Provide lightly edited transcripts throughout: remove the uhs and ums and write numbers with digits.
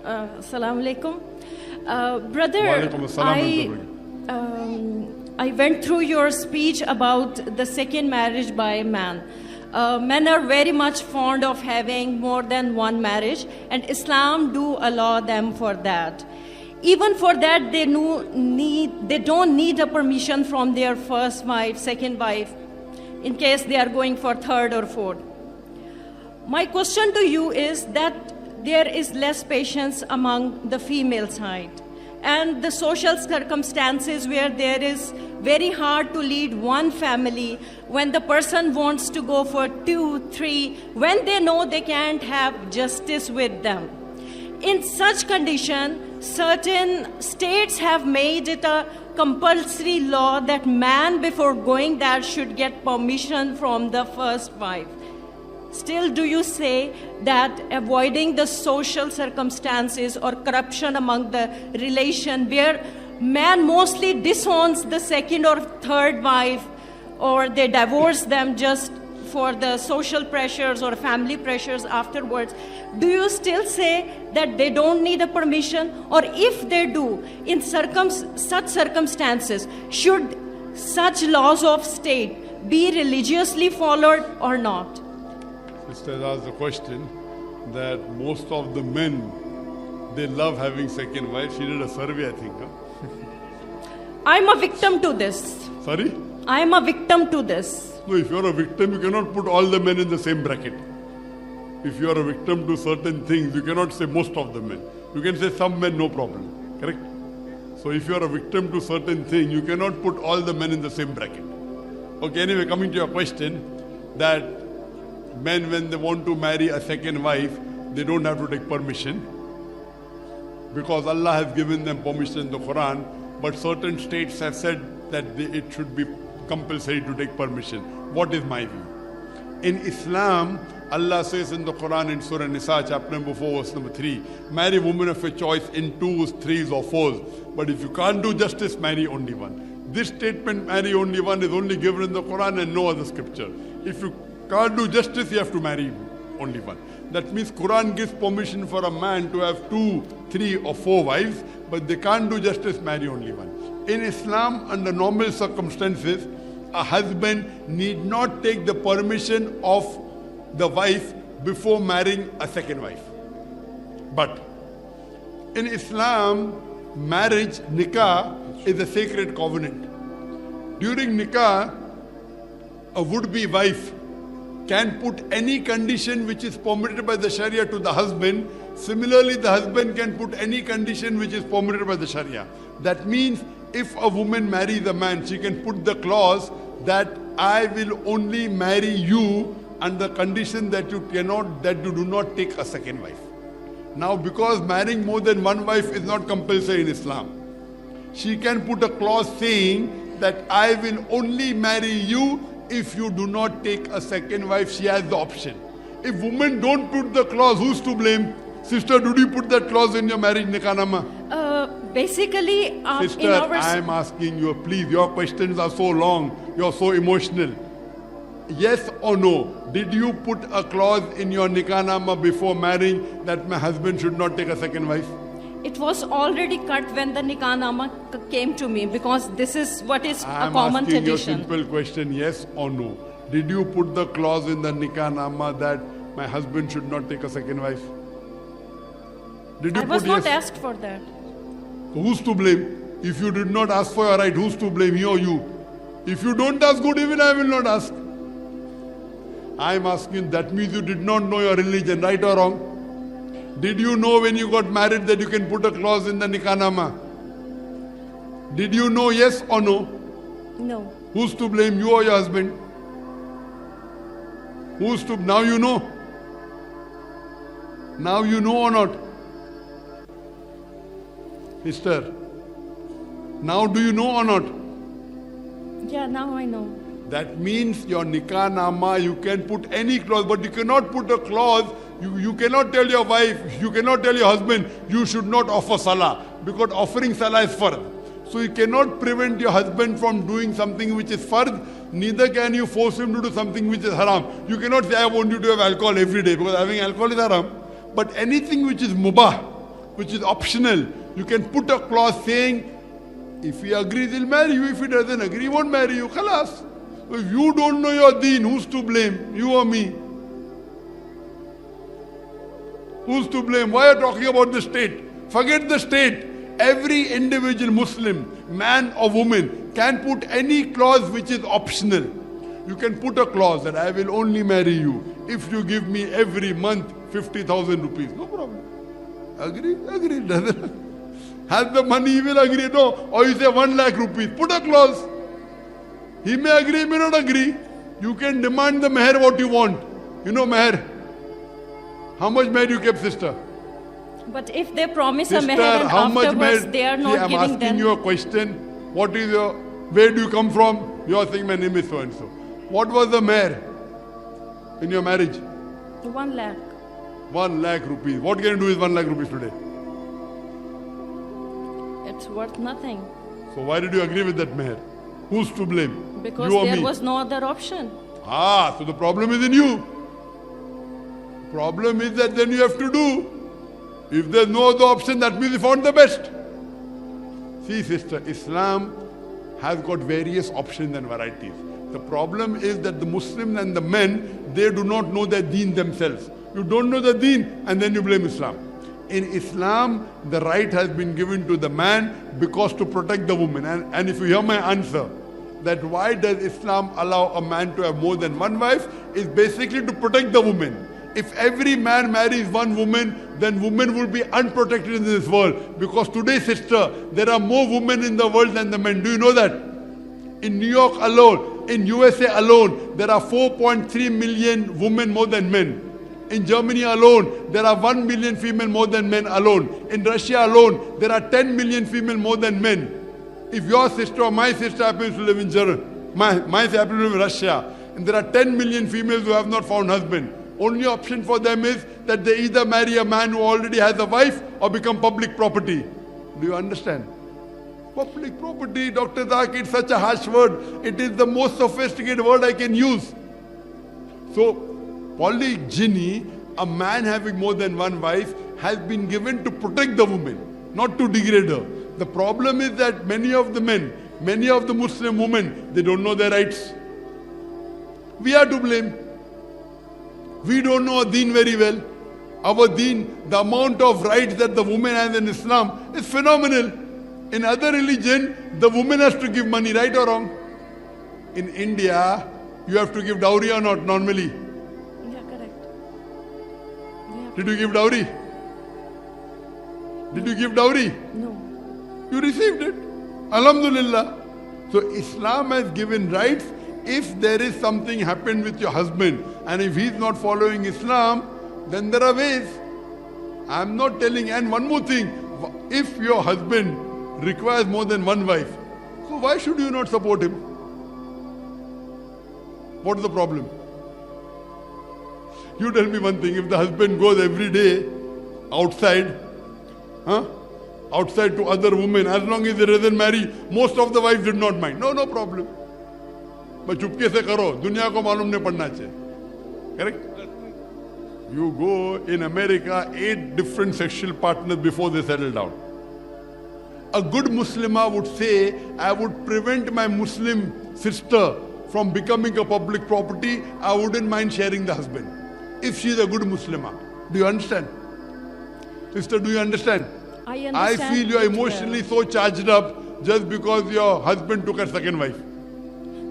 Assalamu alaikum. Brother, Walaikum assalam. I went through your speech about the second marriage by a man. Men are very much fond of having more than one marriage, and Islam do allow them for that. Even for that, they don't need a permission from their first wife, second wife, in case they are going for third or fourth. My question to you is that there is less patience among the female side, and the social circumstances where there is very hard to lead one family when the person wants to go for 2, 3, when they know they can't have justice with them. In such condition, certain states have made it a compulsory law that man before going there should get permission from the first wife. Still, do you say that avoiding the social circumstances or corruption among the relation where man mostly disowns the second or third wife, or they divorce them just for the social pressures or family pressures afterwards, do you still say that they don't need a permission? Or if they do, in such circumstances, should such laws of state be religiously followed or not? Sister asked the question that most of the men, they love having second wife. She did a survey, I think. Huh? I'm a victim to this. Sorry? I'm a victim to this. No, if you're a victim, you cannot put all the men in the same bracket. If you are a victim to certain things, you cannot say most of the men. You can say some men, no problem. Correct? So if you are a victim to certain things, you cannot put all the men in the same bracket. Okay, anyway, coming to your question, that men, when they want to marry a second wife, they don't have to take permission, because Allah has given them permission in the Quran, but certain states have said that it should be compulsory to take permission. What is my view? In Islam, Allah says in the Quran in Surah Nisa, chapter number 4, verse number 3, marry women of your choice in 2s, 3s or 4s. But if you can't do justice, marry only one. This statement, marry only one, is only given in the Quran and no other scripture. If you can't do justice, you have to marry only one. That means Quran gives permission for a man to have 2, 3 or 4 wives, but they can't do justice, marry only one. In Islam, under normal circumstances, a husband need not take the permission of the wife before marrying a second wife. But in Islam, marriage, nikah, is a sacred covenant. During nikah, a would-be wife can put any condition which is permitted by the Sharia to the husband. Similarly, the husband can put any condition which is permitted by the Sharia. That means if a woman marries a man, she can put the clause that I will only marry you under condition that you do not take a second wife. Now, because marrying more than one wife is not compulsory in Islam, she can put a clause saying that I will only marry you if you do not take a second wife. She has the option. If women don't put the clause, who's to blame? Sister, did you put that clause in your marriage nikah? Basically, Sister, I am asking you, please, your questions are so long, you're so emotional. Yes or no, did you put a clause in your nikah before marrying that my husband should not take a second wife? it was already cut when the nikah nama came to me, because this is what is a common tradition. I am asking you a simple question, yes or no. Did you put the clause in the nikah nama that my husband should not take a second wife? Did you I was not asked for that. So who's to blame? If you did not ask for your right, who's to blame, he or you? If you don't ask, good, even I will not ask. I am asking, that means you did not know your religion, right or wrong? Did you know when you got married that you can put a clause in the nikah nama? Did you know, yes or no? No. Who's to blame, you or your husband? Who's to, now you know? Now you know or not? Sister, now do you know or not? Yeah, now I know. That means your nikah nama, you can put any clause, but you cannot put a clause. You cannot tell your wife, you cannot tell your husband, you should not offer salah, because offering salah is fard. So you cannot prevent your husband from doing something which is fard, neither can you force him to do something which is haram. You cannot say, I want you to have alcohol every day, because having alcohol is haram. But anything which is mubah, which is optional. You can put a clause saying, if he agrees, he'll marry you. If he doesn't agree, he won't marry you. Khalas. So if you don't know your deen, who's to blame? You or me? Who's to blame? Why are you talking about the state? Forget the state. Every individual Muslim, man or woman, can put any clause which is optional. You can put a clause that I will only marry you if you give me every month 50,000 rupees. No problem. Agree? Agree. Has the money, he will agree. No. Or you say 1 lakh rupees. Put a clause. He may agree, he may not agree. You can demand the meher what you want. You know meher. How much meher you kept, sister? But if they promise Sister, a meher and how much afterwards meher? they are not I'm giving asking them. you a question. What is your, where do you come from? You are saying my name is so and so. What was the meher in your marriage? 1 lakh. 1 lakh rupees. What can you do with 1 lakh rupees today? It's worth nothing. So why did you agree with that meher? Who's to blame? Because you or there me? was no other option. So the problem is in you. Problem is that then you have to do. If there's no other option, that means you found the best. See, sister, Islam has got various options and varieties. The problem is that the Muslims and the men, they do not know their deen themselves. You don't know the deen and then you blame Islam. In Islam, the right has been given to the man because to protect the woman. And if you hear my answer, that why does Islam allow a man to have more than one wife, is basically to protect the woman. If every man marries one woman, then women will be unprotected in this world. Because today, sister, there are more women in the world than the men. Do you know that? In New York alone, in USA alone, there are 4.3 million women more than men. In Germany alone, there are 1 million female more than men alone. In Russia alone, there are 10 million female more than men. If your sister or my sister happens to live in Germany, my sister happens to live in Russia, and there are 10 million females who have not found husband, only option for them is that they either marry a man who already has a wife or become public property. Do you understand? Public property, Dr. Zakir, it's such a harsh word. It is the most sophisticated word I can use. So, polygyny, a man having more than one wife, has been given to protect the woman, not to degrade her. The problem is that many of the men, many of the Muslim women, they don't know their rights. We are to blame. We don't know our deen very well. Our deen, the amount of rights that the woman has in Islam is phenomenal. In other religion, the woman has to give money, right or wrong? In India, you have to give dowry or not normally? Yeah, correct. Did you give dowry? Did you give dowry? No. You received it. Alhamdulillah. So Islam has given rights. If there is something happened with your husband and if he's not following Islam, then there are ways. I'm not telling. And one more thing, if your husband requires more than one wife, so why should you not support him? What is the problem? You tell me one thing, if the husband goes every day outside, outside to other women, as long as he doesn't marry, most of the wives did not mind. No problem. But चुपके से करो, दुनिया को मालूम नहीं पड़ना चाहिए. Correct? You go in America, 8 different sexual partners before they settle down. A good Muslimah would say, I would prevent my Muslim sister from becoming a public property. I wouldn't mind sharing the husband. If she is a good Muslimah. Do you understand? Sister, do you understand? I understand. I feel you are emotionally so charged up just because your husband took a second wife.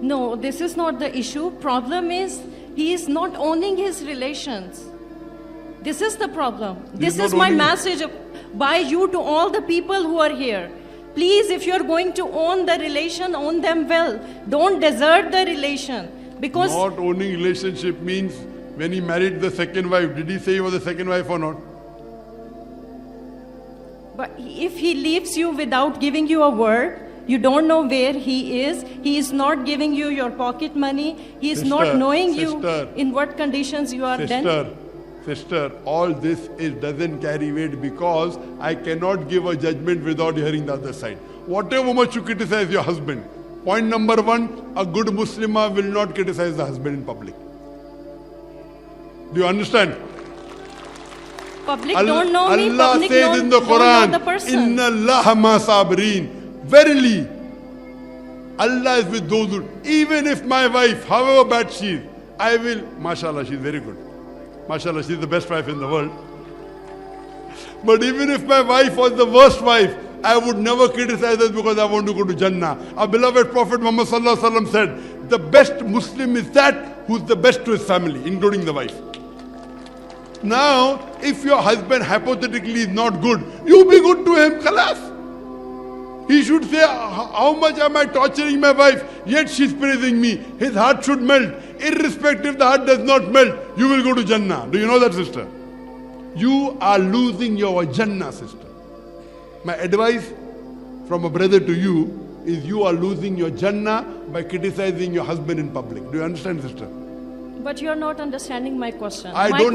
No, this is not the issue. Problem is, he is not owning his relations. This is the problem. This is my message by you to all the people who are here. Please, if you are going to own the relation, own them well. Don't desert the relation. Because not owning relationship means when he married the second wife, did he say he was the second wife or not? But if he leaves you without giving you a word, you don't know where he is not giving you your pocket money, he is not knowing you in what conditions you are then. Sister, all this doesn't carry weight because I cannot give a judgment without hearing the other side. Whatever much you criticize your husband, point number 1, a good Muslimah will not criticize the husband in public. Do you understand? Public don't know me. Allah Public says in the don't know Quran, the person. Inna Allah ma sabirin. Verily, Allah is with those who, even if my wife, however bad she is, I will, mashallah, she's very good. Mashallah, she's the best wife in the world. But even if my wife was the worst wife, I would never criticize her because I want to go to Jannah. Our beloved Prophet Muhammad sallallahu alaihi wasallam said, the best Muslim is that who's the best to his family, including the wife. Now, if your husband hypothetically is not good, you be good to him, khalas. He should say, how much am I torturing my wife, yet she's praising me. His heart should melt. Irrespective the heart does not melt, you will go to Jannah. Do you know that, sister? You are losing your Jannah, sister. My advice from a brother to you is you are losing your Jannah by criticizing your husband in public. Do you understand, sister? But you're not understanding my question. I don't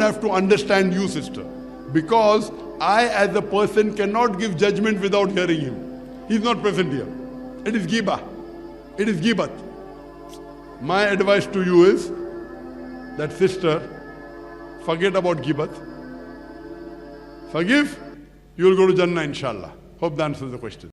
have to understand you, sister. Because I as a person cannot give judgment without hearing him. He's not present here. It is ghibah. It is ghibat. My advice to you is that, sister, forget about ghibat. Forgive, you will go to Jannah inshallah. Hope that answers the question.